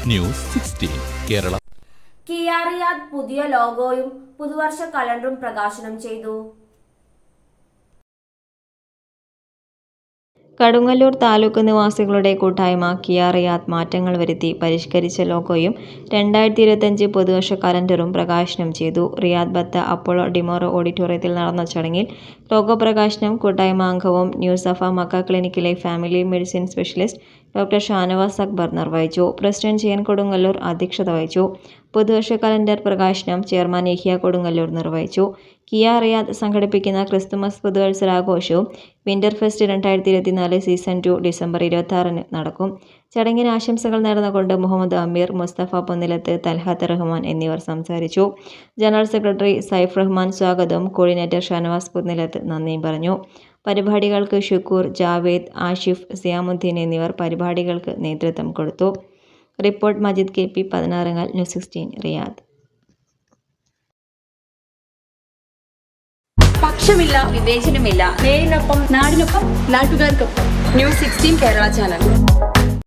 News 16 Kerala. Kia Riyadh പുതിയ ലോഗോയും പുതുവർഷ കലണ്ടറും പ്രകാശനം ചെയ്തു. കടുങ്ങല്ലൂർ താലൂക്ക് നിവാസികളുടെ കൂട്ടായ്മ കിയ റിയാദ് മാറ്റങ്ങൾ വരുത്തി പരിഷ്കരിച്ച ലോഗോയും 2025 പുതുവർഷ കലണ്ടറും പ്രകാശനം ചെയ്തു. റിയാദ് ബത്ത അപ്പോളോ ഡിമോറോ ഓഡിറ്റോറിയത്തിൽ നടന്ന ചടങ്ങിൽ ലോഗോ പ്രകാശനം കൂട്ടായ്മ അംഗവും ന്യൂ സഫ മക്ക ക്ലിനിക്കിലെ family medicine specialist doctor Shanavas Akbar നിർവഹിച്ചു. പ്രസിഡന്റ് ജയൻ കൊടുങ്ങല്ലൂർ അധ്യക്ഷത വഹിച്ചു. പുതുവർഷ കലണ്ടർ പ്രകാശനം ചെയർമാൻ യഹിയ കൊടുങ്ങല്ലൂർ നിർവഹിച്ചു. കിയ റിയാദ് സംഘടിപ്പിക്കുന്ന ക്രിസ്തുമസ് പുതുവത്സരാഘോഷവും വിന്റർ ഫെസ്റ്റ് 2024 സീസൺ 2 ഡിസംബർ 26 നടക്കും. ചടങ്ങിന് ആശംസകൾ നേർന്നുകൊണ്ട് മുഹമ്മദ് അമീർ, മുസ്തഫ പൊന്നിലത്ത്, തൽഹാത്ത് റഹ്മാൻ എന്നിവർ സംസാരിച്ചു. ജനറൽ സെക്രട്ടറി സൈഫ് റഹ്മാൻ സ്വാഗതവും കോർഡിനേറ്റർ ഷാനവാസ് പൊന്നിലത്ത് നന്ദിയും പറഞ്ഞു. പരിപാടികൾക്ക് ഷുക്കൂർ, ജാവേദ്, ആഷിഫ്, സിയാമുദ്ദീൻ എന്നിവർ പരിപാടികൾക്ക് നേതൃത്വം കൊടുത്തു. Report Majid KP 16 news 16 Riyadh. പക്ഷമില്ല, വിവേചനമില്ല. നേരിനൊപ്പം, നാടിനൊപ്പം, നാട്ടുകാർക്കൊപ്പം. News 16 Kerala channel.